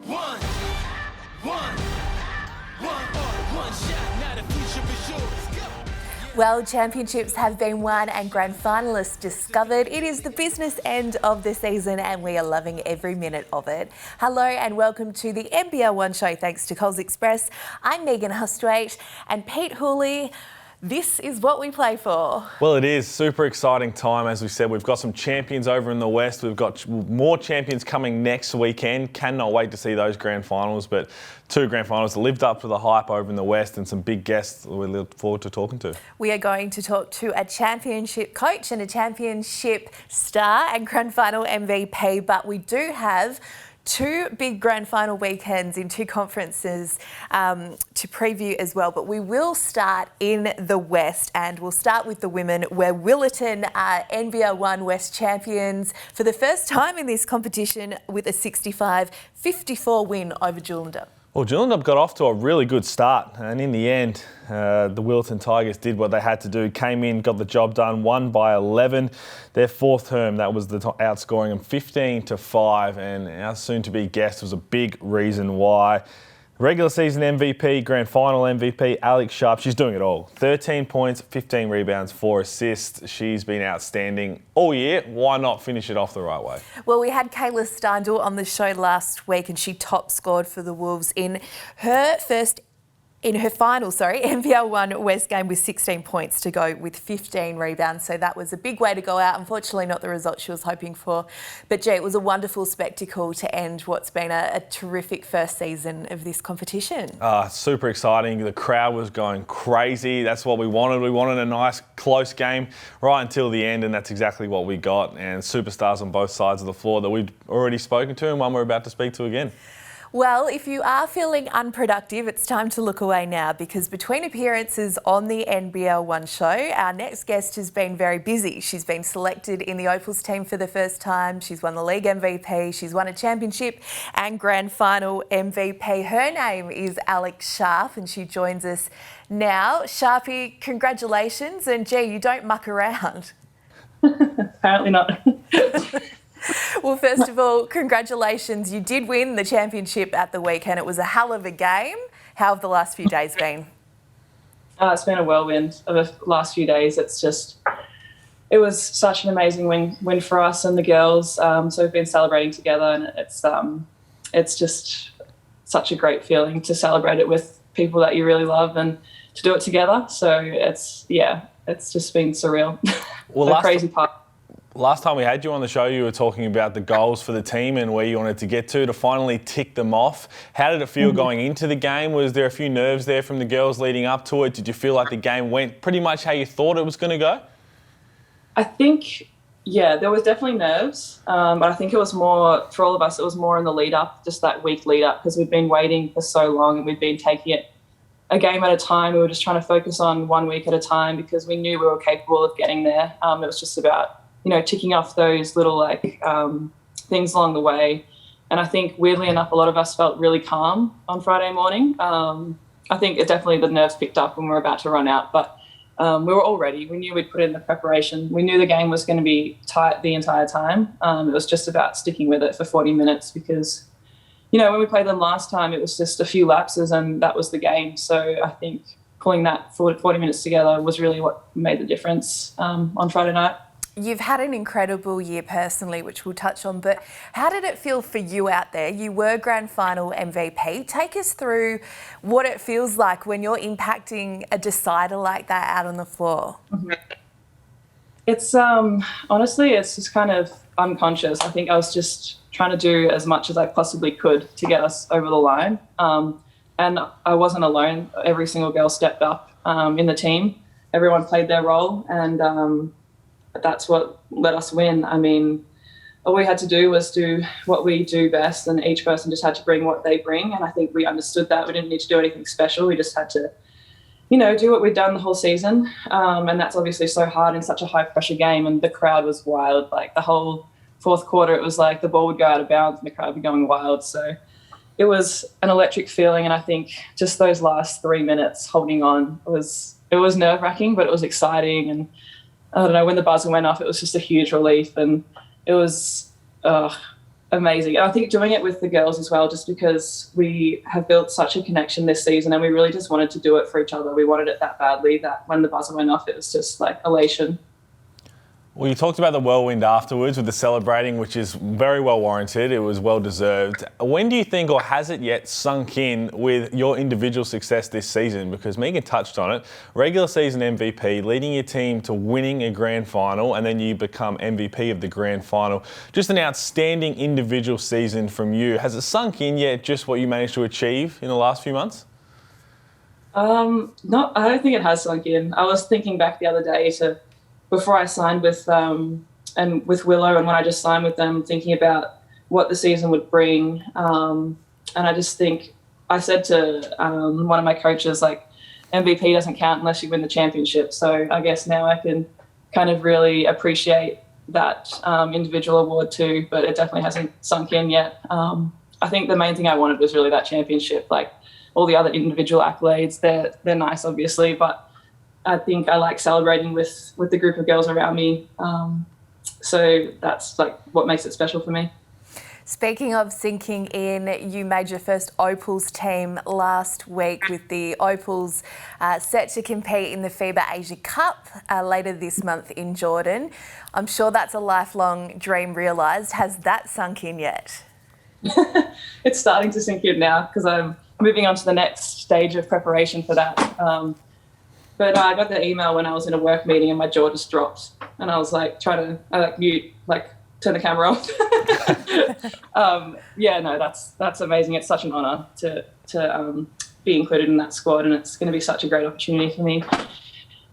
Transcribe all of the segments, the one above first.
One shot, now the future is yours. Go. Well, championships have been won and grand finalists discovered. It is the business end of the season and we are loving every minute of it. Hello and welcome to the NBL1 show thanks to Coles Express. I'm Megan Hustwaite and Pete Hooley. This is what we play for. Well, it is super exciting time. As we said, we've got some champions over in the West. We've got more champions coming next weekend. Cannot wait to see those grand finals. But two grand finals lived up to the hype over in the West and some big guests we look forward to talking to. We are going to talk to a championship coach and a championship star and grand final MVP. But we do have two big grand final weekends in two conferences to preview as well. But we will start in the West and we'll start with the women where Willetton are NBL1 West champions for the first time in this competition with a 65-54 win over Jullunder. Well, Jullunder got off to a really good start and in the end the Willetton Tigers did what they had to do, came in, got the job done, won by 11. Their fourth term, that was the outscoring them 15-5 and our soon-to-be guest was a big reason why. Regular season MVP, grand final MVP, Alex Scharf, she's doing it all. 13 points, 15 rebounds, 4 assists. She's been outstanding all year. Why not finish it off the right way? Well, we had Kayla Steindl on the show last week and she top scored for the Wolves in her final NBL1 West game with 16 points to go with 15 rebounds. So that was a big way to go out. Unfortunately, not the result she was hoping for. But gee, it was a wonderful spectacle to end what's been a terrific first season of this competition. Super exciting. The crowd was going crazy. That's what we wanted. We wanted a nice, close game right until the end, and that's exactly what we got. And superstars on both sides of the floor that we've already spoken to and one we're about to speak to again. Well, if you are feeling unproductive, it's time to look away now because between appearances on the NBL1 show, our next guest has been very busy. She's been selected in the Opals team for the first time. She's won the league MVP. She's won a championship and grand final MVP. Her name is Alex Scharf and she joins us now. Sharpie, congratulations. And gee, you don't muck around. Apparently not. Well, first of all, congratulations. You did win the championship at the weekend. It was a hell of a game. How have the last few days been? It's been a whirlwind of the last few days. It was such an amazing win for us and the girls. So we've been celebrating together and it's just such a great feeling to celebrate it with people that you really love and to do it together. So it's just been surreal. Well, a crazy part. Last time we had you on the show, you were talking about the goals for the team and where you wanted to get to finally tick them off. How did it feel going into the game? Was there a few nerves there from the girls leading up to it? Did you feel like the game went pretty much how you thought it was going to go? I think, there was definitely nerves, but I think it was more, for all of us, it was more in the lead up, just that week lead up, because we'd been waiting for so long and we'd been taking it a game at a time. We were just trying to focus on 1 week at a time because we knew we were capable of getting there. It was just about ticking off those little things along the way. And I think weirdly enough, a lot of us felt really calm on Friday morning. I think definitely the nerves picked up when we were about to run out, but we were all ready. We knew we'd put in the preparation. We knew the game was going to be tight the entire time. It was just about sticking with it for 40 minutes because, when we played them last time, it was just a few lapses and that was the game. So I think pulling that 40 minutes together was really what made the difference on Friday night. You've had an incredible year personally, which we'll touch on, but how did it feel for you out there? You were grand final MVP. Take us through what it feels like when you're impacting a decider like that out on the floor. Mm-hmm. It's honestly, it's just kind of unconscious. I think I was just trying to do as much as I possibly could to get us over the line. And I wasn't alone. Every single girl stepped up in the team. Everyone played their role and that's what let us win. I mean, all we had to do was do what we do best and each person just had to bring what they bring. And I think we understood that. We didn't need to do anything special. We just had to, do what we'd done the whole season. And that's obviously so hard in such a high pressure game. And the crowd was wild. Like the whole fourth quarter, it was like the ball would go out of bounds and the crowd would be going wild. So it was an electric feeling. And I think just those last 3 minutes holding on it was nerve wracking, but it was exciting. And I don't know, when the buzzer went off, it was just a huge relief. And it was a amazing. And I think doing it with the girls as well, just because we have built such a connection this season and we really just wanted to do it for each other. We wanted it that badly that when the buzzer went off, it was just like elation. Well, you talked about the whirlwind afterwards with the celebrating, which is very well warranted. It was well deserved. When do you think, or has it yet sunk in with your individual success this season? Because Megan touched on it. Regular season MVP, leading your team to winning a grand final, and then you become MVP of the grand final. Just an outstanding individual season from you. Has it sunk in yet, just what you managed to achieve in the last few months? No, I don't think it has sunk in. I was thinking back the other day to before I signed with Willow, and when I just signed with them, thinking about what the season would bring. And I just think I said to one of my coaches, like, MVP doesn't count unless you win the championship. So I guess now I can kind of really appreciate that individual award too, but it definitely hasn't sunk in yet. I think the main thing I wanted was really that championship. Like, all the other individual accolades, they're nice, obviously, but I think I like celebrating with the group of girls around me. So that's like what makes it special for me. Speaking of sinking in, you made your first Opals team last week with the Opals set to compete in the FIBA Asia Cup later this month in Jordan. I'm sure that's a lifelong dream realised. Has that sunk in yet? It's starting to sink in now because I'm moving on to the next stage of preparation for that. But I got the email when I was in a work meeting and my jaw just dropped. And I was like, turn the camera off. That's amazing. It's such an honour to be included in that squad, and it's going to be such a great opportunity for me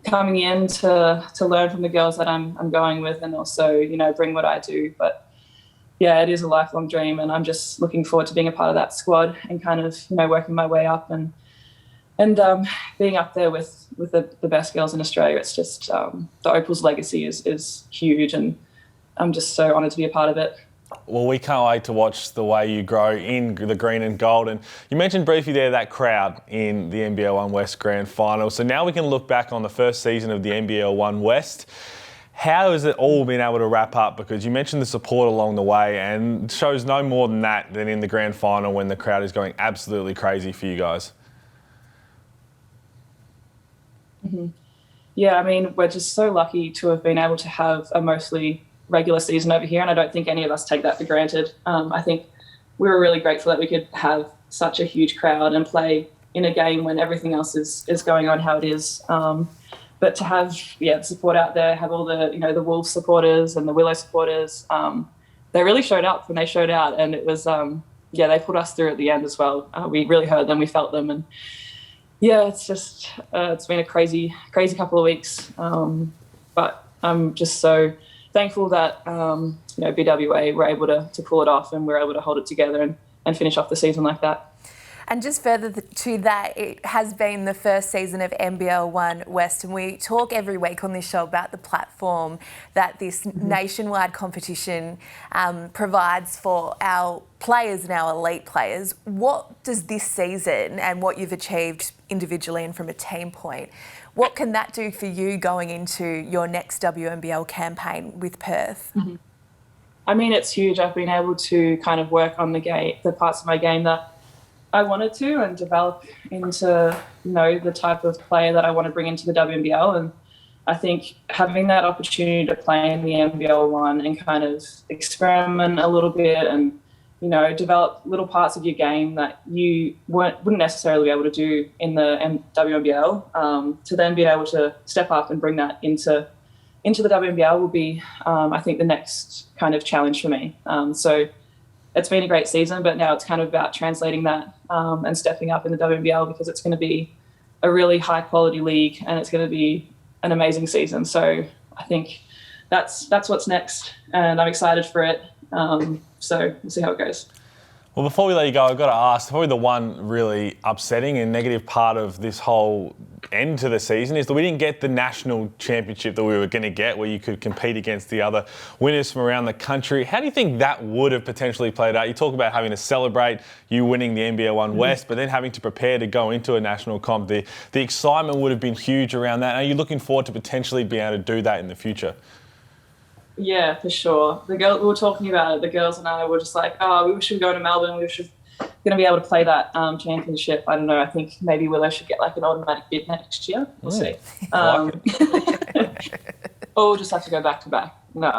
coming in to learn from the girls that I'm going with, and also, bring what I do. But yeah, it is a lifelong dream, and I'm just looking forward to being a part of that squad and kind of, working my way up and being up there with the best girls in Australia. It's just the Opals legacy is huge, and I'm just so honoured to be a part of it. Well, we can't wait to watch the way you grow in the green and gold. And you mentioned briefly there that crowd in the NBL1 West Grand Final. So now we can look back on the first season of the NBL1 West. How has it all been able to wrap up? Because you mentioned the support along the way, and shows no more than that than in the grand final when the crowd is going absolutely crazy for you guys. Mm-hmm. Yeah, I mean, we're just so lucky to have been able to have a mostly regular season over here, and I don't think any of us take that for granted. I think we were really grateful that we could have such a huge crowd and play in a game when everything else is going on how it is. But to have the support out there, have all the the Wolves supporters and the Willow supporters, they really showed up when they showed out, and it was they put us through at the end as well. We really heard them, we felt them, and yeah, it's just it's been a crazy couple of weeks. But I'm just so thankful that BWA were able to pull it off, and we're able to hold it together and finish off the season like that. And just further to that, it has been the first season of NBL1 West, and we talk every week on this show about the platform that this nationwide competition provides for our players and our elite players. What does this season and what you've achieved individually and from a team point, what can that do for you going into your next WNBL campaign with Perth? Mm-hmm. I mean, it's huge. I've been able to kind of work on the parts of my game that I wanted to, and develop into, the type of player that I want to bring into the WNBL. And I think having that opportunity to play in the NBL1 and kind of experiment a little bit and, develop little parts of your game that you wouldn't necessarily be able to do in the WNBL, to then be able to step up and bring that into the WNBL will be, I think, the next kind of challenge for me. So it's been a great season, but now it's kind of about translating that and stepping up in the WNBL, because it's going to be a really high quality league and it's going to be an amazing season. So I think that's what's next, and I'm excited for it. So we'll see how it goes. Well, before we let you go, I've got to ask, probably the one really upsetting and negative part of this whole end to the season is that we didn't get the national championship that we were going to get, where you could compete against the other winners from around the country. How do you think that would have potentially played out? You talk about having to celebrate you winning the NBL1 West, but then having to prepare to go into a national comp. The excitement would have been huge around that. Are you looking forward to potentially being able to do that in the future? Yeah, for sure. The girl we were talking about it. The girls and I were just like, "Oh, we should go to Melbourne. We should going to be able to play that championship." I don't know. I think maybe Willow should get like an automatic bid next year. We'll see. I like it. Or we'll just have to go back to back. No,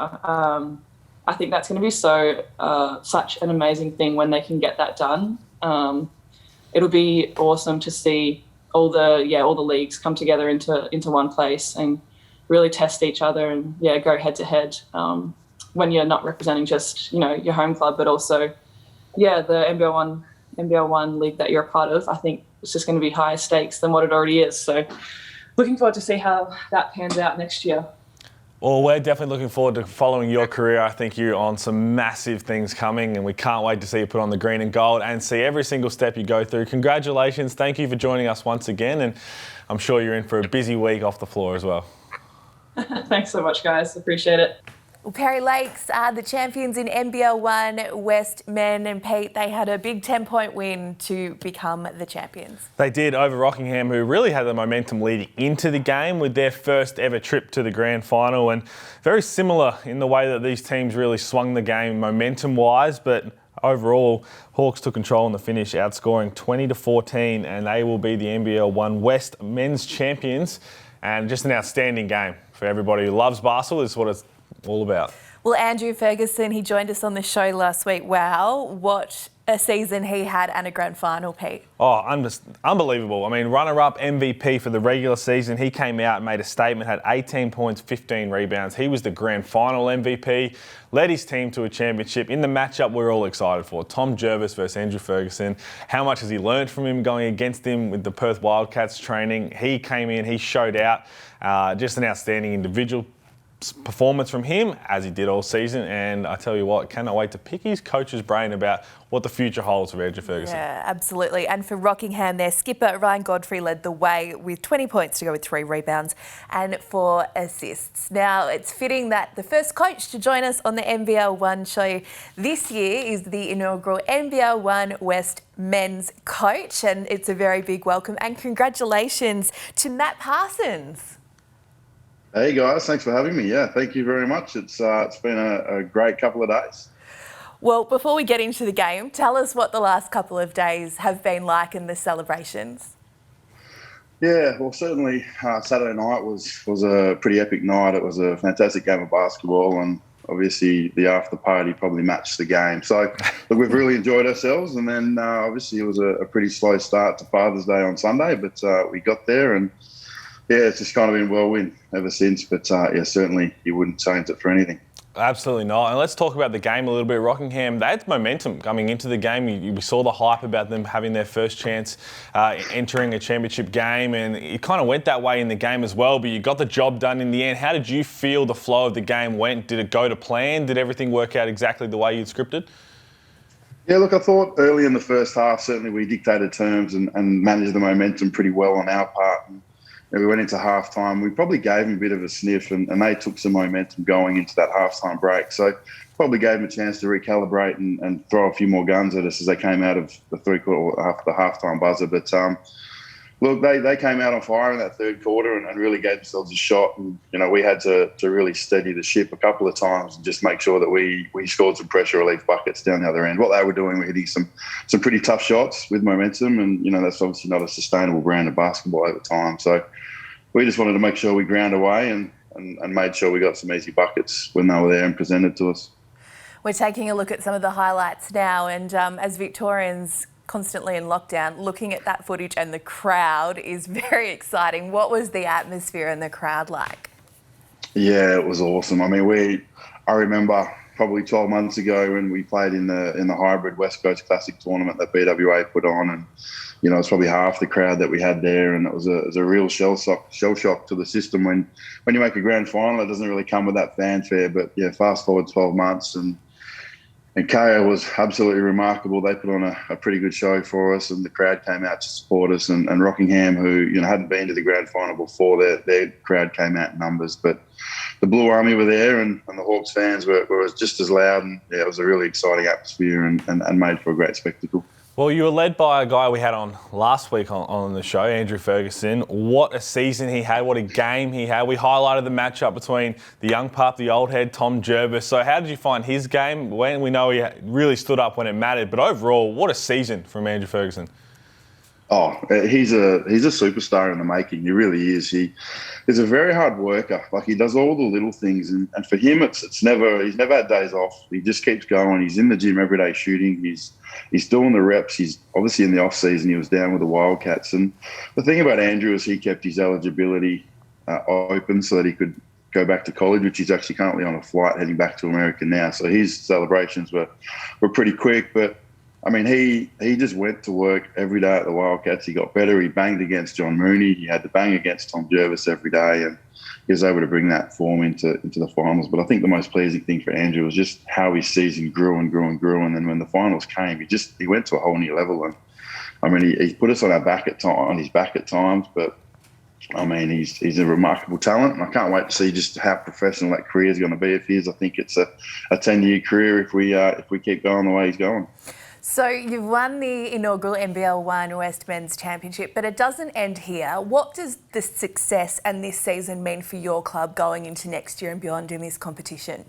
I think that's going to be such an amazing thing when they can get that done. It'll be awesome to see all the leagues come together into one place and really test each other and go head to head when you're not representing just your home club, but also the NBL1 league that you're a part of. I think it's just going to be higher stakes than what it already is. So looking forward to see how that pans out next year. Well, we're definitely looking forward to following your career. I think you're on some massive things coming, and we can't wait to see you put on the green and gold and see every single step you go through. Congratulations. Thank you for joining us once again, and I'm sure you're in for a busy week off the floor as well. Thanks so much, guys. Appreciate it. Well, Perry Lakes are the champions in NBL1 West men, and Pete, they had a big 10-point win to become the champions. They did, over Rockingham, who really had the momentum leading into the game with their first ever trip to the grand final, and very similar in the way that these teams really swung the game momentum-wise, but overall, Hawks took control in the finish, outscoring 20-14, and they will be the NBL1 West men's champions, and just an outstanding game for everybody who loves basketball. This is what it's all about. Well, Andrew Ferguson, he joined us on the show last week. Wow, what a season he had and a grand final, Pete. Oh, unbelievable. I mean, runner-up MVP for the regular season. He came out and made a statement, had 18 points, 15 rebounds. He was the grand final MVP, led his team to a championship. In the matchup we're all excited for, Tom Jervis versus Andrew Ferguson. How much has he learned from him going against him with the Perth Wildcats training? He came in, he showed out. Just an outstanding individual performance from him, as he did all season, and I tell you what, cannot wait to pick his coach's brain about what the future holds for Andrew Ferguson. Yeah, absolutely. And for Rockingham, their skipper Ryan Godfrey led the way with 20 points to go with 3 rebounds and 4 assists. Now, it's fitting that the first coach to join us on the NBL1 show this year is the inaugural NBL1 West men's coach, and it's a very big welcome and congratulations to Matt Parsons. Hey guys, thanks for having me. Yeah, thank you very much. It's been a great couple of days. Well, before we get into the game, tell us what the last couple of days have been like in the celebrations. Yeah, well, certainly Saturday night was a pretty epic night. It was a fantastic game of basketball, and obviously the after party probably matched the game. So look, we've really enjoyed ourselves, and then obviously it was a pretty slow start to Father's Day on Sunday, but we got there, and yeah, it's just kind of been whirlwind ever since. But certainly you wouldn't change it for anything. Absolutely not. And let's talk about the game a little bit. Rockingham, they had momentum coming into the game. We saw the hype about them having their first chance entering a championship game, and it kind of went that way in the game as well, but you got the job done in the end. How did you feel the flow of the game went? Did it go to plan? Did everything work out exactly the way you'd scripted? Yeah, look, I thought early in the first half, certainly we dictated terms and managed the momentum pretty well on our part. And we went into halftime. We probably gave them a bit of a sniff, and they took some momentum going into that halftime break. So probably gave them a chance to recalibrate and throw a few more guns at us as they came out of the the halftime buzzer. But look, they came out on fire in that third quarter and really gave themselves a shot. And we had to really steady the ship a couple of times and just make sure that we scored some pressure relief buckets down the other end. What they were doing, we're hitting some pretty tough shots with momentum, and that's obviously not a sustainable brand of basketball over time. So we just wanted to make sure we ground away and made sure we got some easy buckets when they were there and presented to us. We're taking a look at some of the highlights now, and as Victorians constantly in lockdown, looking at that footage and the crowd is very exciting. What was the atmosphere and the crowd like? Yeah, it was awesome. I mean, I remember probably 12 months ago when we played in the hybrid West Coast Classic tournament that BWA put on, and it's probably half the crowd that we had there, and it was a real shell shock to the system when you make a grand final. It doesn't really come with that fanfare, but yeah, fast forward 12 months and KO was absolutely remarkable. They put on a pretty good show for us, and the crowd came out to support us. And Rockingham, who hadn't been to the grand final before, their crowd came out in numbers. But the Blue Army were there, and the Hawks fans were just as loud. And yeah, it was a really exciting atmosphere and made for a great spectacle. Well, you were led by a guy we had on last week on the show, Andrew Ferguson. What a season he had, what a game he had. We highlighted the matchup between the young pup, the old head, Tom Jervis. So how did you find his game? When we know he really stood up when it mattered, but overall, what a season from Andrew Ferguson. Oh, he's a superstar in the making. He really is. He's a very hard worker. Like, he does all the little things, and for him, he's never had days off. He just keeps going. He's in the gym every day shooting. He's doing the reps. He's obviously in the off season. He was down with the Wildcats, and the thing about Andrew is he kept his eligibility open so that he could go back to college, which he's actually currently on a flight heading back to America now. So his celebrations were pretty quick, but I mean, he just went to work every day at the Wildcats. He got better. He banged against John Mooney. He had to bang against Tom Jervis every day, and he was able to bring that form into the finals. But I think the most pleasing thing for Andrew was just how his season grew and grew and grew. And then when the finals came, he went to a whole new level. And I mean, he put us on his back at times, but I mean, he's a remarkable talent, and I can't wait to see just how professional that career is going to be of his. I think it's a 10-year career if we keep going the way he's going. So you've won the inaugural NBL1 West Men's Championship, but it doesn't end here. What does the success and this season mean for your club going into next year and beyond in this competition?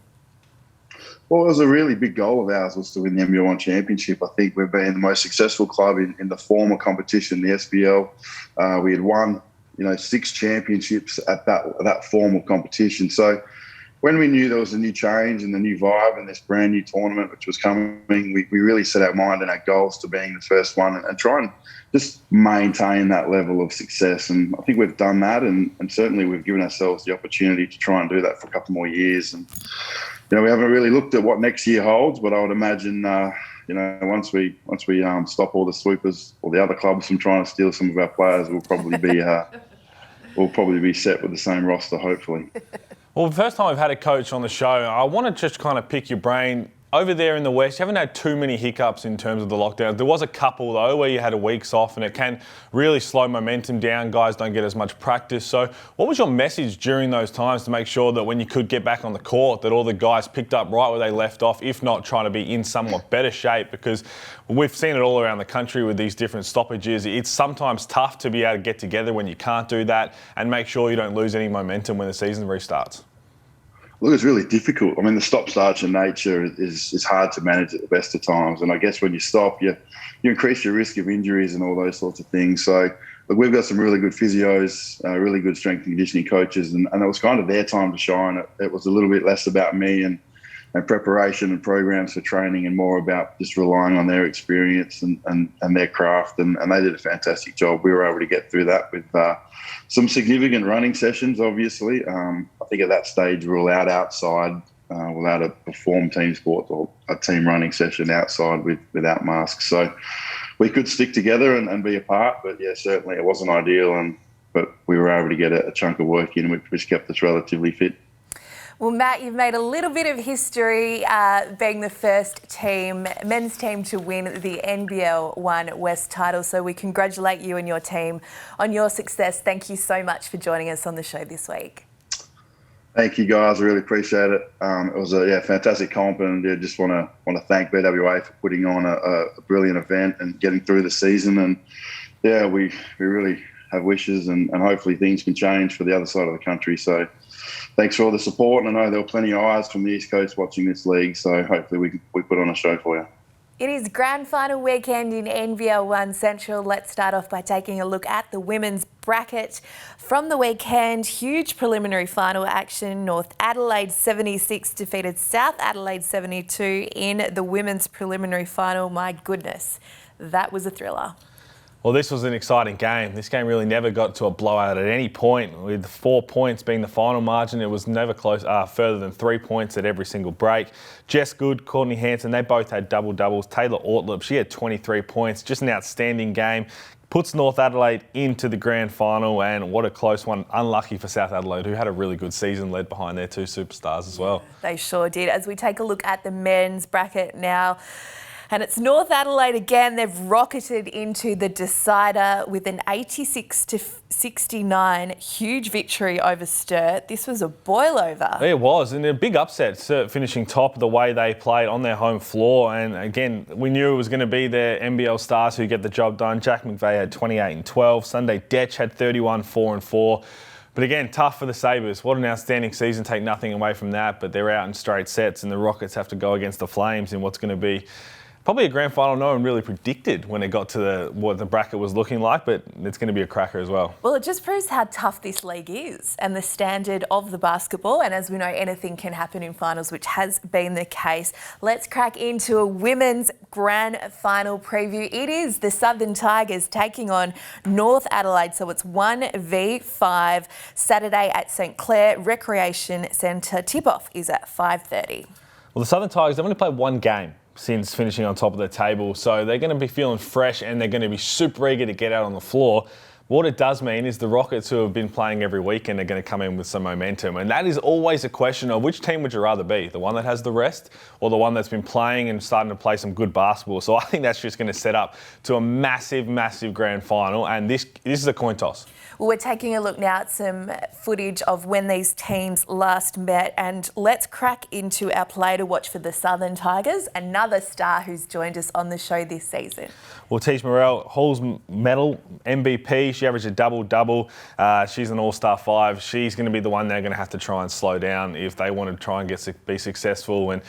Well, it was a really big goal of ours was to win the NBL1 Championship. I think we've been the most successful club in the former competition, the SBL. We had won, 6 championships at that form of competition. So when we knew there was a new change and the new vibe and this brand new tournament which was coming, we really set our mind and our goals to being the first one and try and just maintain that level of success. And I think we've done that, and certainly we've given ourselves the opportunity to try and do that for a couple more years. And we haven't really looked at what next year holds, but I would imagine once we stop all the swoopers or the other clubs from trying to steal some of our players, we'll probably be set with the same roster, hopefully. Well, the first time we've had a coach on the show, I want to just kind of pick your brain. Over there in the West, you haven't had too many hiccups in terms of the lockdown. There was a couple, though, where you had a weeks off, and it can really slow momentum down. Guys don't get as much practice. So what was your message during those times to make sure that when you could get back on the court, that all the guys picked up right where they left off, if not trying to be in somewhat better shape? Because we've seen it all around the country with these different stoppages. It's sometimes tough to be able to get together when you can't do that and make sure you don't lose any momentum when the season restarts. Look, it's really difficult. I mean, the stop-starts in nature is hard to manage at the best of times. And I guess when you stop, you increase your risk of injuries and all those sorts of things. So, look, we've got some really good physios, really good strength and conditioning coaches, and it was kind of their time to shine. It was a little bit less about me and preparation and programs for training and more about just relying on their experience and their craft. And they did a fantastic job. We were able to get through that with some significant running sessions, obviously. I think at that stage we're allowed outside, allowed to perform team sports or a team running session outside without masks. So we could stick together and be apart. But, yeah, certainly it wasn't ideal. But we were able to get a chunk of work in, which kept us relatively fit. Well, Matt, you've made a little bit of history being the first men's team to win the NBL1 West title. So we congratulate you and your team on your success. Thank you so much for joining us on the show this week. Thank you, guys. I really appreciate it. It was a fantastic comp, and just want to thank BWA for putting on a brilliant event and getting through the season. And we really have wishes, and hopefully things can change for the other side of the country. So thanks for all the support, and I know there were plenty of eyes from the East Coast watching this league, so hopefully we put on a show for you. It is grand final weekend in NBL1 Central. Let's start off by taking a look at the women's bracket from the weekend. Huge preliminary final action. North Adelaide 76 defeated South Adelaide 72 in the women's preliminary final. My goodness, that was a thriller. Well, this was an exciting game. This game really never got to a blowout at any point, with 4 points being the final margin. It was never close, further than 3 points at every single break. Jess Good, Courtney Hanson, they both had double-doubles. Taylor Ortlip, she had 23 points. Just an outstanding game. Puts North Adelaide into the grand final, and what a close one. Unlucky for South Adelaide, who had a really good season led behind their 2 superstars as well. They sure did. As we take a look at the men's bracket now, And it's North Adelaide again. They've rocketed into the decider with an 86-69 huge victory over Sturt. This was a boil over. It was, and a big upset. Sturt finishing top the way they played on their home floor. And again, we knew it was going to be their NBL stars who get the job done. Jack McVeigh had 28 and 12. Sunday Detch had 31, 4 and 4. But again, tough for the Sabres. What an outstanding season. Take nothing away from that, but they're out in straight sets, and the Rockets have to go against the Flames in what's going to be probably a grand final no one really predicted when it got to what the bracket was looking like, but it's going to be a cracker as well. Well, it just proves how tough this league is and the standard of the basketball. And as we know, anything can happen in finals, which has been the case. Let's crack into a women's grand final preview. It is the Southern Tigers taking on North Adelaide. So it's 1v5 Saturday at St Clair Recreation Centre. Tip-off is at 5:30. Well, the Southern Tigers, they've only played one game since finishing on top of the table. So they're going to be feeling fresh and they're going to be super eager to get out on the floor. What it does mean is the Rockets, who have been playing every weekend, are going to come in with some momentum. And that is always a question of which team would you rather be? The one that has the rest or the one that's been playing and starting to play some good basketball? So I think that's just going to set up to a massive, massive grand final. And this is a coin toss. Well, we're taking a look now at some footage of when these teams last met, and let's crack into our play to watch for the Southern Tigers, another star who's joined us on the show this season. Well, Tish Morrell, Hall's medal MVP. She averaged a double-double. She's an all-star 5. She's going to be the one they're going to have to try and slow down if they want to try and be successful. And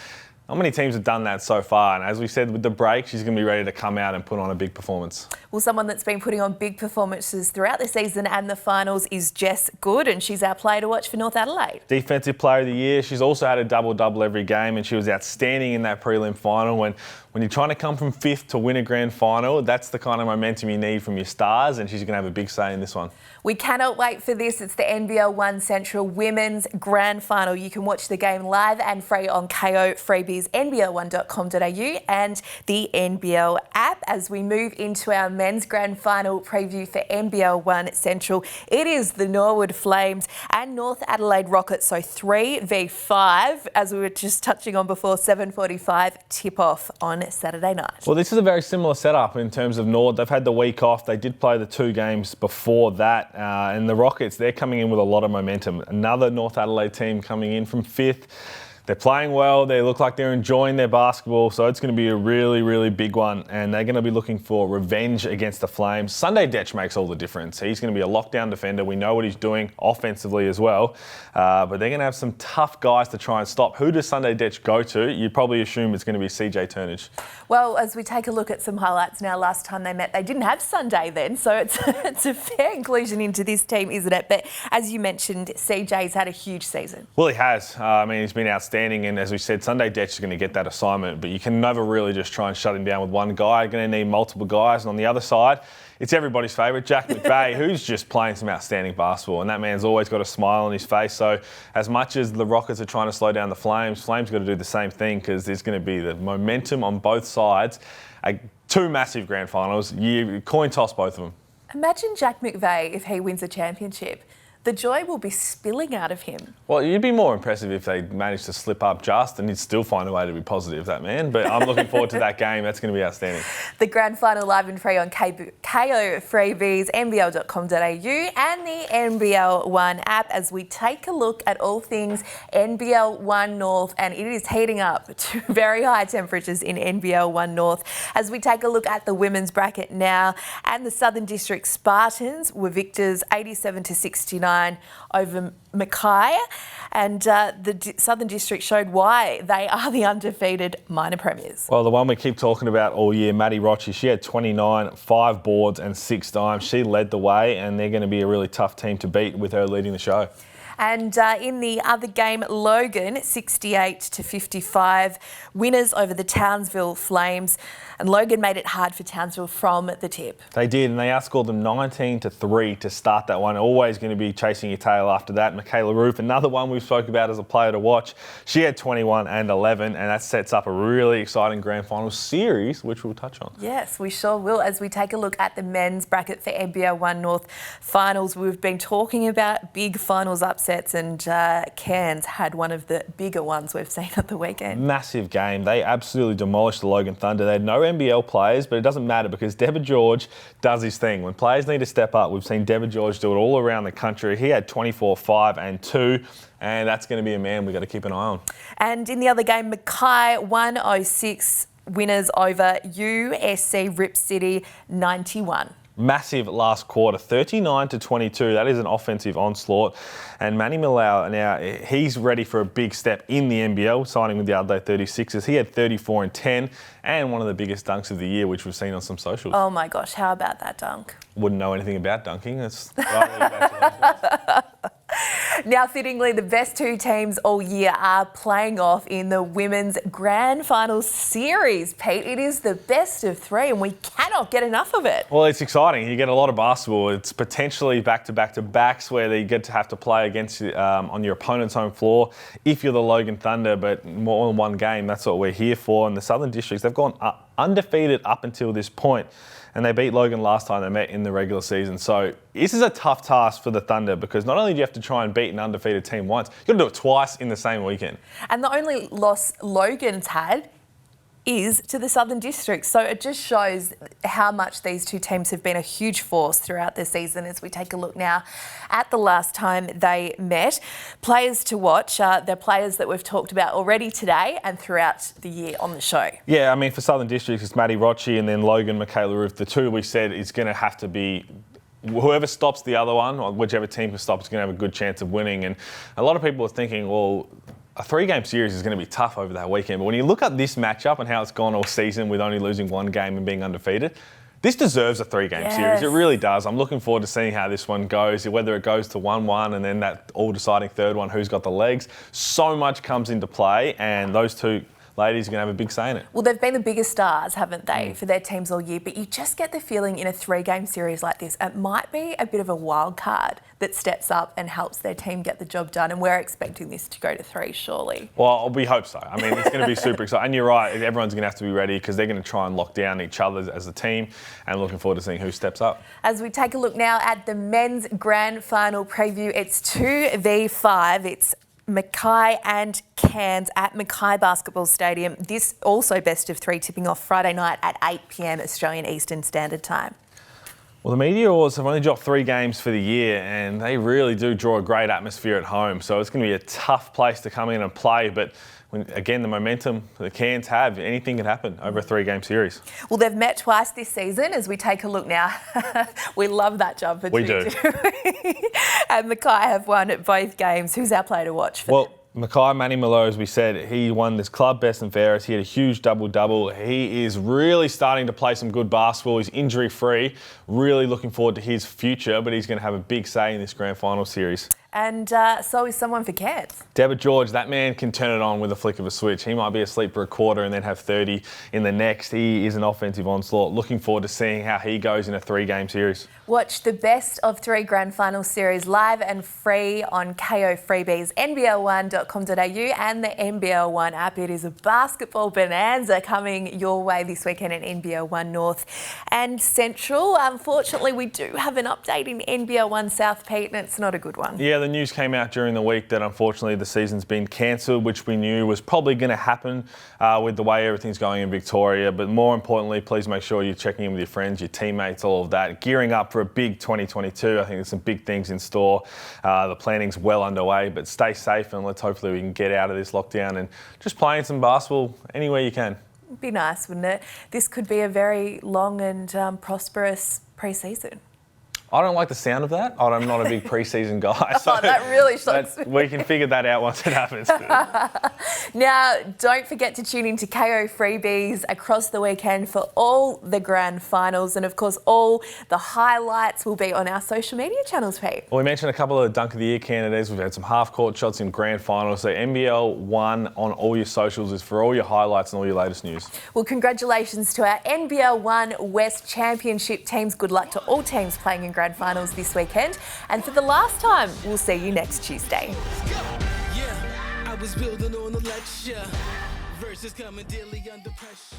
not many teams have done that so far. And as we said with the break, she's going to be ready to come out and put on a big performance. Well, someone that's been putting on big performances throughout the season and the finals is Jess Good, and she's our player to watch for North Adelaide. Defensive Player of the Year. She's also had a double-double every game, and she was outstanding in that prelim final. When you're trying to come from 5th to win a grand final, that's the kind of momentum you need from your stars, and she's going to have a big say in this one. We cannot wait for this. It's the NBL1 Central Women's Grand Final. You can watch the game live and free on KO Freebies, nbl1.com.au and the NBL app. As we move into our men's grand final preview for NBL1 Central, it is the Norwood Flames and North Adelaide Rockets. So 3v5, as we were just touching on before, 7:45 tip-off on Saturday night. Well, this is a very similar setup in terms of North. They've had the week off. They did play the 2 games before that. And the Rockets, they're coming in with a lot of momentum. Another North Adelaide team coming in from 5th. They're playing well. They look like they're enjoying their basketball. So it's going to be a really, really big one. And they're going to be looking for revenge against the Flames. Sunday Detch makes all the difference. He's going to be a lockdown defender. We know what he's doing offensively as well. But they're going to have some tough guys to try and stop. Who does Sunday Detch go to? You probably assume it's going to be CJ Turnage. Well, as we take a look at some highlights now, last time they met, they didn't have Sunday then. So it's a fair inclusion into this team, isn't it? But as you mentioned, CJ's had a huge season. Well, he has. I mean, he's been outstanding. And as we said, Sunday Detch is going to get that assignment, but you can never really just try and shut him down with one guy. You're going to need multiple guys. And on the other side, it's everybody's favourite, Jack McVeigh, who's just playing some outstanding basketball. And that man's always got a smile on his face. So as much as the Rockets are trying to slow down the Flames got to do the same thing, because there's going to be the momentum on both sides. 2 massive grand finals. You coin toss both of them. Imagine Jack McVeigh if he wins a championship. The joy will be spilling out of him. Well, you'd be more impressive if they managed to slip up just, and he'd still find a way to be positive, that man. But I'm looking forward to that game. That's going to be outstanding. The grand final live and free on KO Freebies, nbl.com.au and the NBL1 app, as we take a look at all things NBL1 North, and it is heating up to very high temperatures in NBL1 North. As we take a look at the women's bracket now, and the Southern District Spartans were victors 87-69 over Mackay, and the Southern District showed why they are the undefeated minor premiers. Well, the one we keep talking about all year, Maddie Rochi, she had 29, 5 boards and 6 dimes. She led the way, and they're going to be a really tough team to beat with her leading the show. And in the other game, Logan, 68-55, winners over the Townsville Flames. And Logan made it hard for Townsville from the tip. They did, and they outscored them 19-3 to start that one. Always going to be chasing your tail after that. Michaela Roof, another one we spoke about as a player to watch. She had 21 and 11, and that sets up a really exciting grand final series, which we'll touch on. Yes, we sure will. As we take a look at the men's bracket for NBL1 North finals, we've been talking about big finals upsets upsets, and Cairns had one of the bigger ones we've seen at the weekend. Massive game. They absolutely demolished the Logan Thunder. They had no NBL players, but it doesn't matter because Deborah George does his thing. When players need to step up, we've seen Deborah George do it all around the country. He had 24, 5 and 2. And that's going to be a man we've got to keep an eye on. And in the other game, Mackay 106 winners over USC Rip City 91. Massive last quarter, 39-22. That is an offensive onslaught. And Manny Millau, now he's ready for a big step in the NBL, signing with the Adelaide 36ers. He had 34 and 10 and one of the biggest dunks of the year, which we've seen on some socials. Oh my gosh, how about that dunk? Wouldn't know anything about dunking. That's congratulations. Now, fittingly, the best two teams all year are playing off in the Women's Grand Final Series. Pete, it is the best of three and we cannot get enough of it. Well, it's exciting. You get a lot of basketball. It's potentially back-to-back-to-backs where you get to have to play against on your opponent's home floor if you're the Logan Thunder, but more than one game. That's what we're here for. And the Southern Districts, they've gone undefeated up until this point. And they beat Logan last time they met in the regular season. So this is a tough task for the Thunder because not only do you have to try and beat an undefeated team once, you've got to do it twice in the same weekend. And the only loss Logan's had is to the Southern District. So it just shows how much these two teams have been a huge force throughout the season as we take a look now at the last time they met. Players to watch, they're players that we've talked about already today and throughout the year on the show. Yeah, I mean, for Southern Districts, it's Maddie Rochi and then Logan Michaela Roof. The two we said is going to have to be whoever stops the other one, or whichever team can stop, is going to have a good chance of winning. And a lot of people are thinking, well, a three-game series is going to be tough over that weekend. But when you look at this matchup and how it's gone all season with only losing one game and being undefeated, this deserves a three-game series. It really does. I'm looking forward to seeing how this one goes, whether it goes to 1-1 and then that all-deciding third one, who's got the legs. So much comes into play, and those two ladies are going to have a big say in it. Well, they've been the biggest stars, haven't they, for their teams all year, but you just get the feeling in a three-game series like this, it might be a bit of a wild card that steps up and helps their team get the job done, and we're expecting this to go to three, surely. Well, we hope so. I mean, it's going to be super exciting. And you're right, everyone's going to have to be ready because they're going to try and lock down each other as a team, and looking forward to seeing who steps up. As we take a look now at the men's grand final preview, it's 2v5. It's Mackay and Cairns at Mackay Basketball Stadium. This also best of three, tipping off Friday night at 8 p.m. Australian Eastern Standard Time. Well, the Meteors have only dropped 3 games for the year and they really do draw a great atmosphere at home. So it's going to be a tough place to come in and play. But again, the momentum the Cairns have, anything can happen over a 3-game series. Well, they've met twice this season as we take a look now. We love that jumper. We do. And Mackay have won at both games. Who's our player to watch for them? Mackay, Manny Millau, as we said, he won this club best and fairest. He had a huge double-double. He is really starting to play some good basketball. He's injury-free. Really looking forward to his future, but he's going to have a big say in this grand final series. And so is someone for Cairns. Deborah George, that man can turn it on with a flick of a switch. He might be asleep for a quarter and then have 30 in the next. He is an offensive onslaught. Looking forward to seeing how he goes in a 3-game series. Watch the best of 3 grand final series live and free on KO Freebies, NBL1.com.au and the NBL1 app. It is a basketball bonanza coming your way this weekend in NBL1 North and Central. Unfortunately, we do have an update in NBL1 South, Pete, and it's not a good one. Yeah, the news came out during the week that unfortunately the season's been cancelled, which we knew was probably going to happen with the way everything's going in Victoria. But more importantly, please make sure you're checking in with your friends, your teammates, all of that. Gearing up for a big 2022. I think there's some big things in store. The planning's well underway, but stay safe and let's hopefully we can get out of this lockdown and just playing some basketball anywhere you can. It'd be nice, wouldn't it? This could be a very long and prosperous pre-season. I don't like the sound of that. I'm not a big pre-season guy. So that really shocks me. We can figure that out once it happens. Now, don't forget to tune into KO Freebies across the weekend for all the grand finals. And of course, all the highlights will be on our social media channels, Pete. Well, we mentioned a couple of Dunk of the Year candidates. We've had some half-court shots in grand finals. So NBL1 on all your socials is for all your highlights and all your latest news. Well, congratulations to our NBL1 West Championship teams. Good luck to all teams playing in grand finals this weekend. And for the last time, we'll see you next Tuesday. Yeah, I was building on a lecture. Verses coming daily under pressure.